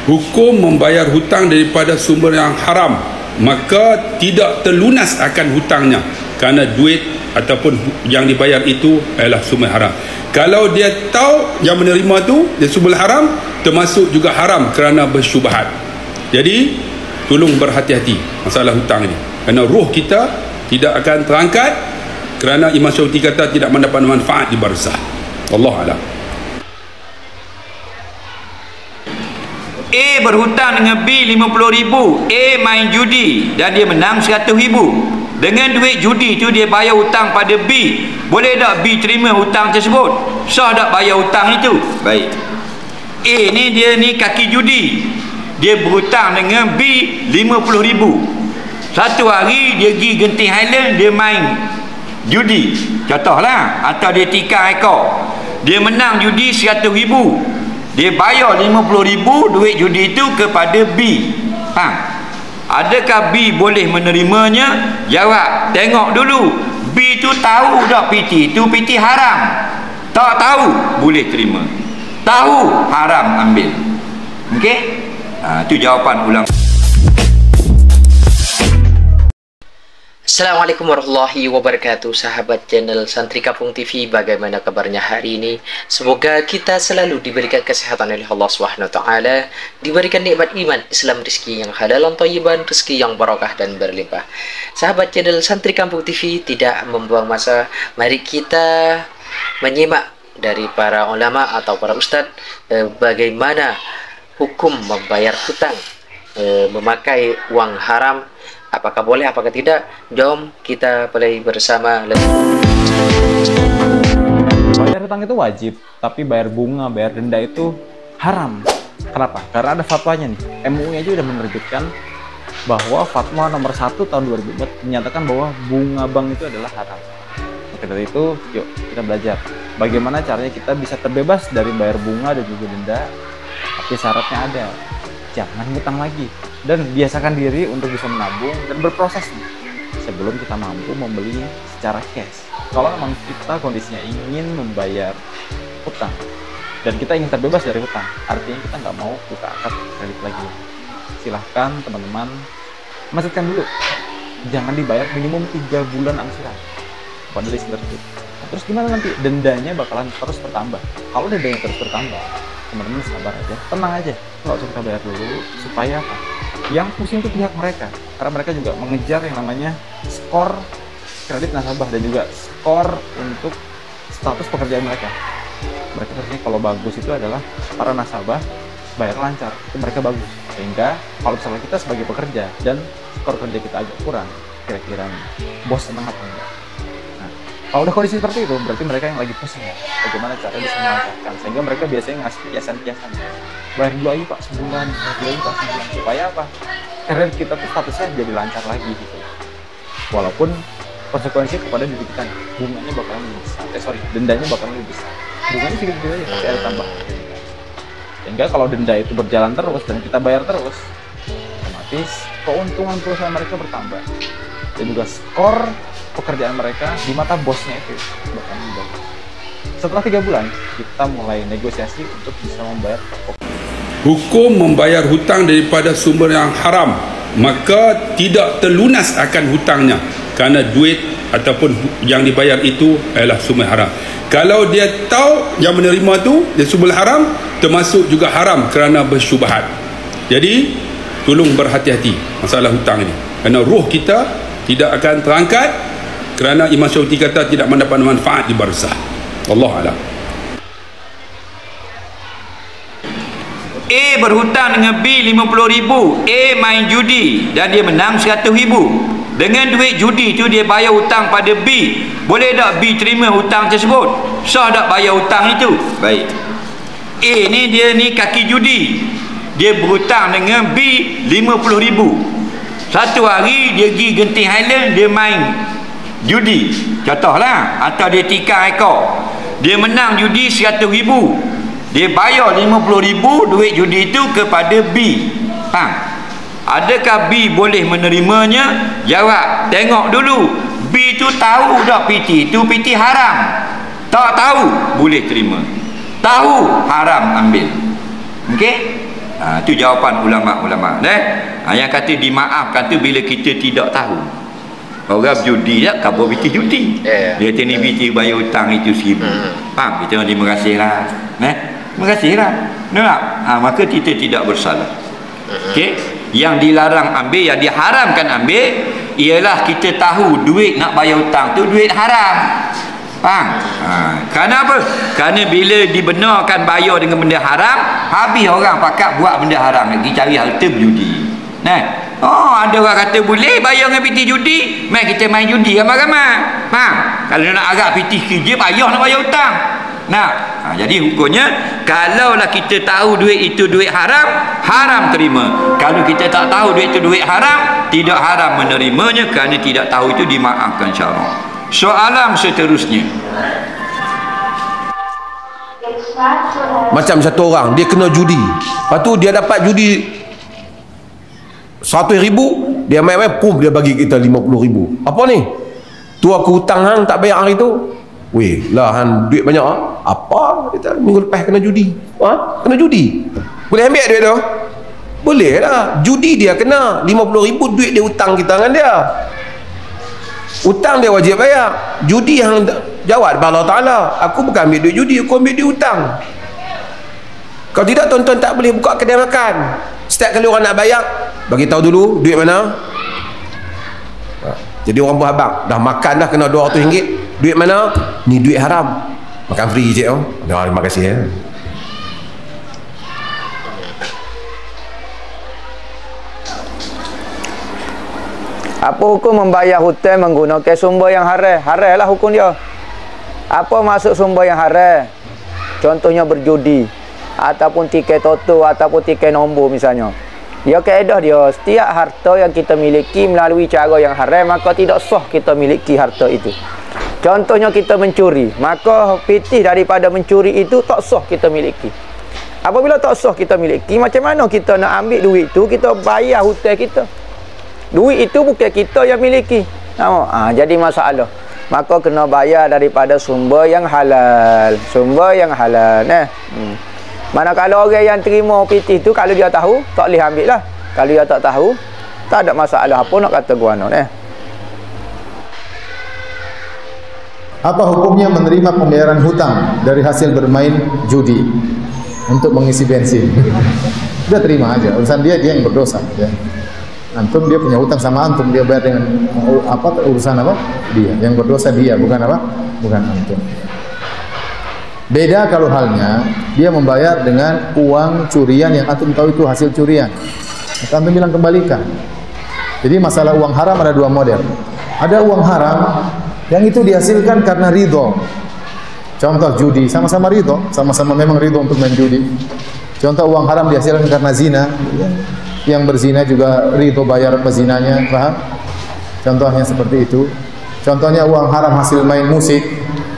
Hukum membayar hutang daripada sumber yang haram, maka tidak terlunas akan hutangnya kerana duit ataupun yang dibayar itu adalah sumber haram. Kalau dia tahu yang menerima tu dia sumber haram, termasuk juga haram kerana bersyubhat. Jadi tolong berhati-hati masalah hutang ini, kerana ruh kita tidak akan terangkat kerana Imam Syafi'i kata tidak mendapat manfaat di barzah. Wallahu a'lam. A berhutang dengan B 50,000. A main judi dan dia menang 100,000. Dengan duit judi tu dia bayar hutang pada B. Boleh tak B terima hutang tersebut? Sah tak bayar hutang itu? Baik. A ni dia ni kaki judi. Dia berhutang dengan B 50,000. Satu hari dia pergi Genting Highland, dia main judi. Contohlah, atau dia tikar ekor. Dia menang judi 100,000. Dia bayar 50,000 duit judi itu kepada B. Adakah B boleh menerimanya? Jawab, tengok dulu B tu tahu tak PT tu PT haram. Tak tahu, boleh terima. Tahu, haram, ambil. Okey? Itu jawapan ulang. Assalamualaikum warahmatullahi wabarakatuh, sahabat channel Santri Kampung TV. Bagaimana kabarnya hari ini? Semoga kita selalu diberikan kesehatan oleh Allah SWT, diberikan nikmat iman, Islam, rezeki yang halal dan thayyiban, rezeki yang barakah dan berlimpah. Sahabat channel Santri Kampung TV, tidak membuang masa, mari kita menyimak dari para ulama atau para ustadz bagaimana hukum membayar hutang, memakai uang haram. Apakah boleh, apakah tidak? Jom kita play bersama. Bayar hutang itu wajib, tapi bayar bunga, bayar denda itu haram. Kenapa? Karena ada fatwanya nih. MUI aja udah menerbitkan bahwa fatwa nomor 1 tahun 2004 menyatakan bahwa bunga bank itu adalah haram. Maka dari itu, yuk kita belajar bagaimana caranya kita bisa terbebas dari bayar bunga dan juga denda. Tapi syaratnya ada, jangan hutang lagi. Dan biasakan diri untuk bisa menabung dan berproses sebelum kita mampu membeli secara cash. Kalau memang kita kondisinya ingin membayar hutang dan kita ingin terbebas dari hutang, artinya kita nggak mau buka akad kredit lagi, silahkan teman-teman masukkan dulu, jangan dibayar minimum 3 bulan angsuran pada list tersebut. Terus gimana nanti? Dendanya bakalan terus bertambah. Kalau dendanya terus bertambah, teman-teman sabar aja, tenang aja, nggak usah kita bayar dulu. Supaya apa? Yang pusing itu pihak mereka, karena mereka juga mengejar yang namanya skor kredit nasabah dan juga skor untuk status pekerjaan mereka. Mereka sebenarnya kalau bagus itu adalah para nasabah bayar lancar, itu mereka bagus. Sehingga kalau misalnya kita sebagai pekerja dan skor kerja kita agak kurang, kira-kira bos senang apa enggak? Nah, kalau udah kondisi seperti itu, berarti mereka yang lagi pusing ya, bagaimana cara bisa melancarkan, sehingga mereka biasanya ngasih kiasan-kiasan. Bayar dulu aja Pak sebulan, bayar dulu Pak sebulan. Supaya apa? Karena kita tuh statusnya jadi lancar lagi gitu. Walaupun konsekuensinya kepada diri kita, bunganya bakalan lebih besar. Dendanya bakalan lebih besar. Bunganya sedikit aja, tapi ada tambahan. Sehingga kalau denda itu berjalan terus dan kita bayar terus, otomatis keuntungan perusahaan mereka bertambah. Dan juga skor pekerjaan mereka di mata bosnya itu bakalan lebih bagus. Setelah 3 bulan, kita mulai negosiasi untuk bisa membayar pokok. Hukum membayar hutang daripada sumber yang haram, maka tidak terlunas akan hutangnya kerana duit ataupun yang dibayar itu adalah sumber haram. Kalau dia tahu yang menerima tu dia sumber haram, termasuk juga haram kerana bersyubhat. Jadi tolong berhati-hati masalah hutang ini, kerana ruh kita tidak akan terangkat kerana Imam Syafi'i kata tidak mendapat manfaat di barzah. Wallahu a'lam. A berhutang dengan B 50,000. A main judi dan dia menang 100,000. Dengan duit judi tu dia bayar hutang pada B. Boleh tak B terima hutang tersebut? Sah tak bayar hutang itu? Baik. A ni dia ni kaki judi. Dia berhutang dengan B 50,000. Satu hari dia pergi Genting Highland, dia main judi. Contohlah, atau dia tikar ekor. Dia menang judi 100,000. Dia bayar 50,000 duit judi itu kepada B. Adakah B boleh menerimanya? Jawab, tengok dulu B tu tahu tak PT tu PT haram. Tak tahu, boleh terima. Tahu, haram, ambil. Okey? Itu jawapan ulama-ulama. Yang kata dimaafkan tu bila kita tidak tahu. Orang judi tak kabur piti judi. Dia kata ni piti bayar hutang itu 1,000. Faham? Kita terima kasih lah. Terima kasih lah. Maka kita tidak bersalah. Okey. Yang dilarang ambil, yang diharamkan ambil ialah kita tahu duit nak bayar hutang tu duit haram. Faham? Kenapa? Kerana bila dibenarkan bayar dengan benda haram, habis orang pakat buat benda haram lagi, cari harta berjudi. Ada orang kata boleh bayar dengan piti judi, mai kita main judi ramai-ramai. Faham? Kalau nak agak piti kerja payah nak bayar hutang. Jadi hukumnya kalaulah kita tahu duit itu duit haram, haram terima. Kalau kita tak tahu duit itu duit haram, tidak haram menerimanya kerana tidak tahu itu dimaafkan syarak. Soalan seterusnya, macam satu orang dia kena judi, lepas tu dia dapat judi 100,000, dia main-main pum dia bagi kita 50,000. Apa ni? Tu aku hutang hang tak bayar hari tu. Weh lah hang duit banyak apa? Kita minggu lepas kena judi. Kena judi. Boleh ambil duit tu? Boleh lah. Judi dia kena 50,000, duit dia hutang kita dengan dia. Hutang dia wajib bayar. Judi hang jawab kepada Allah Ta'ala. Aku bukan ambil duit judi, aku ambil duit hutang. Kalau tidak, tuan-tuan tak boleh buka kedai makan. Setiap kali orang nak bayar, bagi tahu dulu duit mana. Jadi orang berhabang, dah makan dah kena RM200. Duit mana? Ni duit haram. Makan free je. Terima kasih ya. Apa hukum membayar hutang menggunakan sumber yang haram? Haram lah hukum dia. Apa maksud sumber yang haram? Contohnya berjudi, ataupun tiket toto, ataupun tiket nombor misalnya. Dia kaedah dia, setiap harta yang kita miliki melalui cara yang haram, maka tidak sah kita miliki harta itu. Contohnya kita mencuri, maka pitih daripada mencuri itu tak sah kita miliki. Apabila tak sah kita miliki, macam mana kita nak ambil duit itu, kita bayar hutang kita. Duit itu bukan kita yang miliki. Jadi masalah. Maka kena bayar daripada sumber yang halal. Sumber yang halal. Manakala orang yang terima pitih tu, kalau dia tahu, tak boleh ambil lah. Kalau dia tak tahu, tak ada masalah apa nak kata guano. Apa hukumnya menerima pembayaran hutang dari hasil bermain judi untuk mengisi bensin? Dia terima aja, urusan dia yang berdosa. Ya. Antum dia punya hutang sama antum, dia bayar dengan apa urusan apa? Dia yang berdosa, dia bukan apa? Bukan antum. Beda kalau halnya dia membayar dengan uang curian yang antum tahu itu hasil curian. Maka antum bilang kembalikan. Jadi masalah uang haram ada dua model. Ada uang haram yang itu dihasilkan karena ridho. Contoh judi, sama-sama ridho, sama-sama memang ridho untuk main judi. Contoh uang haram dihasilkan karena zina. Yang berzina juga ridho bayar pezinanya, paham? Contohnya seperti itu. Contohnya uang haram hasil main musik.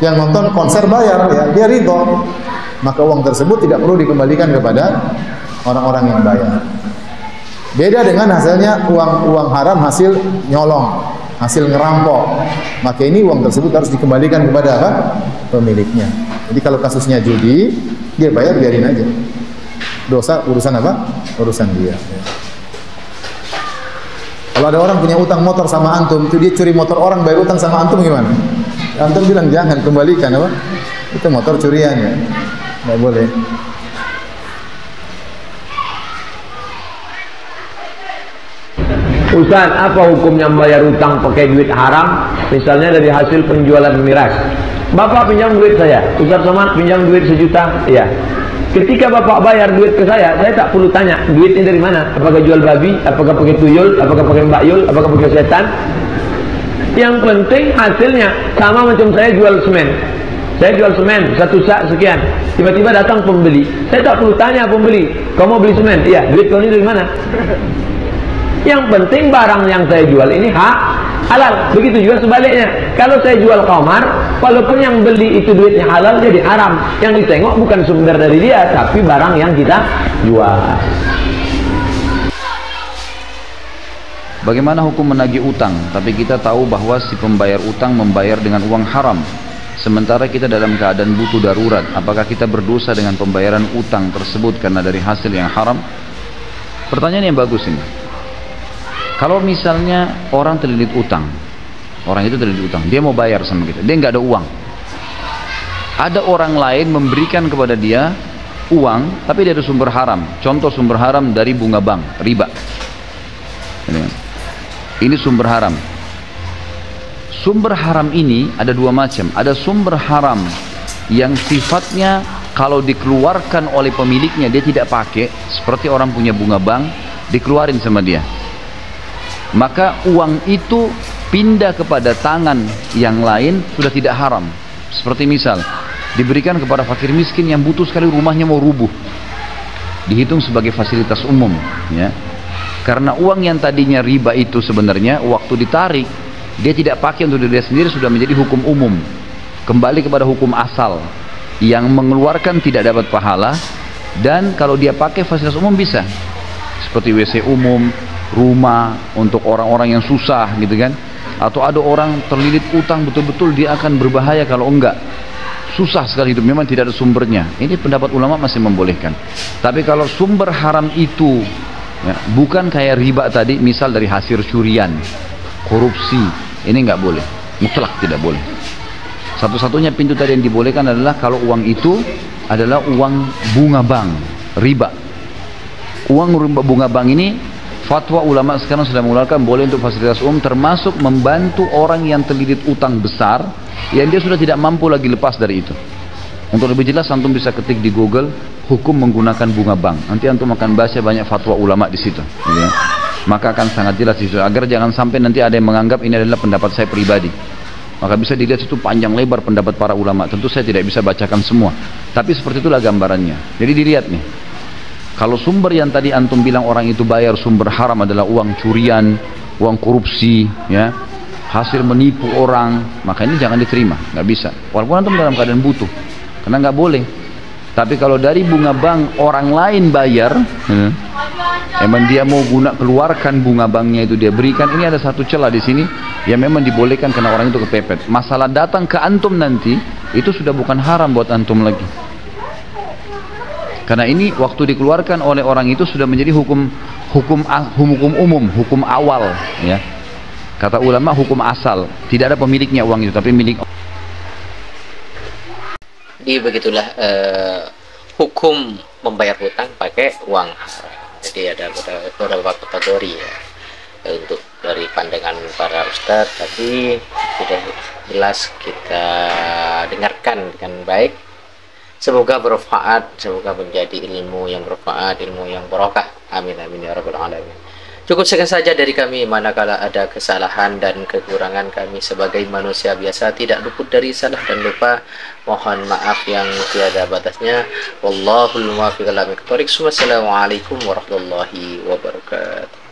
Yang nonton konser bayar, ya, dia ridho. Maka uang tersebut tidak perlu dikembalikan kepada orang-orang yang bayar. Beda dengan hasilnya uang haram hasil nyolong, hasil ngerampok. Maka ini uang tersebut harus dikembalikan kepada apa? Pemiliknya. Jadi kalau kasusnya judi, dia bayar, biarin aja. Dosa urusan apa? Urusan dia. Kalau ada orang punya utang motor sama antum, itu dia curi motor orang, bayar utang sama antum gimana? Antum bilang jangan, kembalikan apa? Itu motor curiannya. Tidak boleh. Ustaz, apa hukumnya membayar utang pakai duit haram? Misalnya dari hasil penjualan miras. Bapak pinjam duit saya, Ustaz Somad pinjam duit 1 juta. Iya. Ketika bapak bayar duit ke saya tak perlu tanya duitnya dari mana. Apakah jual babi, apakah pakai tuyul, apakah pakai mbak yul, apakah pakai setan. Yang penting hasilnya. Sama macam saya jual semen. Saya jual semen 1 sak sekian. Tiba-tiba datang pembeli. Saya tak perlu tanya pembeli, kau mau beli semen? Iya, duit kau ini dari mana? Yang penting barang yang saya jual ini halal. Begitu juga sebaliknya. Kalau saya jual qamar, walaupun yang beli itu duitnya halal, jadi haram. Yang ditengok bukan sumber dari dia, tapi barang yang kita jual. Bagaimana hukum menagih utang, tapi kita tahu bahwa si pembayar utang membayar dengan uang haram, sementara kita dalam keadaan butuh darurat? Apakah kita berdosa dengan pembayaran utang tersebut karena dari hasil yang haram? Pertanyaan yang bagus ini. Kalau misalnya orang terlilit utang, orang itu terlilit utang, dia mau bayar sama kita, dia nggak ada uang. Ada orang lain memberikan kepada dia uang, tapi dia ada sumber haram. Contoh sumber haram dari bunga bank, riba. Ini sumber haram. Sumber haram ini ada dua macam. Ada sumber haram yang sifatnya kalau dikeluarkan oleh pemiliknya dia tidak pakai, seperti orang punya bunga bank, dikeluarin sama dia. Maka uang itu pindah kepada tangan yang lain sudah tidak haram. Seperti misal diberikan kepada fakir miskin yang butuh sekali, rumahnya mau rubuh, dihitung sebagai fasilitas umum, ya. Karena uang yang tadinya riba itu sebenarnya waktu ditarik dia tidak pakai untuk diri sendiri, sudah menjadi hukum umum, kembali kepada hukum asal yang mengeluarkan tidak dapat pahala. Dan kalau dia pakai fasilitas umum bisa, seperti WC umum, rumah untuk orang-orang yang susah gitu kan. Atau ada orang terlilit utang betul-betul, dia akan berbahaya kalau enggak, susah sekali hidup, memang tidak ada sumbernya. Ini pendapat ulama masih membolehkan. Tapi kalau sumber haram itu ya, bukan kayak riba tadi, misal dari hasil curian, korupsi, ini nggak boleh, mutlak tidak boleh. Satu-satunya pintu tadi yang dibolehkan adalah kalau uang itu adalah uang bunga bank, riba. Uang bunga bank ini fatwa ulama sekarang sudah mengeluarkan boleh untuk fasilitas umum, termasuk membantu orang yang terlilit utang besar yang dia sudah tidak mampu lagi lepas dari itu. Untuk lebih jelas antum bisa ketik di Google hukum menggunakan bunga bank. Nanti antum akan baca banyak fatwa ulama di situ, ya. Maka akan sangat jelas di situ, agar jangan sampai nanti ada yang menganggap ini adalah pendapat saya pribadi. Maka bisa dilihat itu panjang lebar pendapat para ulama. Tentu saya tidak bisa bacakan semua, tapi seperti itulah gambarannya. Jadi dilihat nih, kalau sumber yang tadi antum bilang orang itu bayar sumber haram adalah uang curian, uang korupsi, ya, hasil menipu orang, maka ini jangan diterima, nggak bisa. Walaupun antum dalam keadaan butuh, karena nggak boleh. Tapi kalau dari bunga bank orang lain bayar, emang dia mau keluarkan bunga banknya itu dia berikan, ini ada satu celah di sini yang memang dibolehkan karena orang itu kepepet. Masalah datang ke antum nanti itu sudah bukan haram buat antum lagi. Karena ini waktu dikeluarkan oleh orang itu sudah menjadi hukum umum, hukum awal, ya. Kata ulama hukum asal, tidak ada pemiliknya uang itu, tapi milik. Jadi begitulah hukum membayar hutang pakai uang haram. Jadi ada beberapa kategori ya untuk dari pandangan para ustadz, tapi sudah jelas kita dengarkan dengan baik. Semoga bermanfaat, semoga menjadi ilmu yang bermanfaat, ilmu yang barokah. Amin amin ya rabbal alamin. Cukup sekian saja dari kami. Manakala ada kesalahan dan kekurangan, kami sebagai manusia biasa tidak luput dari salah dan lupa. Mohon maaf yang tiada batasnya. Wallahul muwaffiq ila aqwamit thoriq. Wassalamualaikum warahmatullahi wabarakatuh.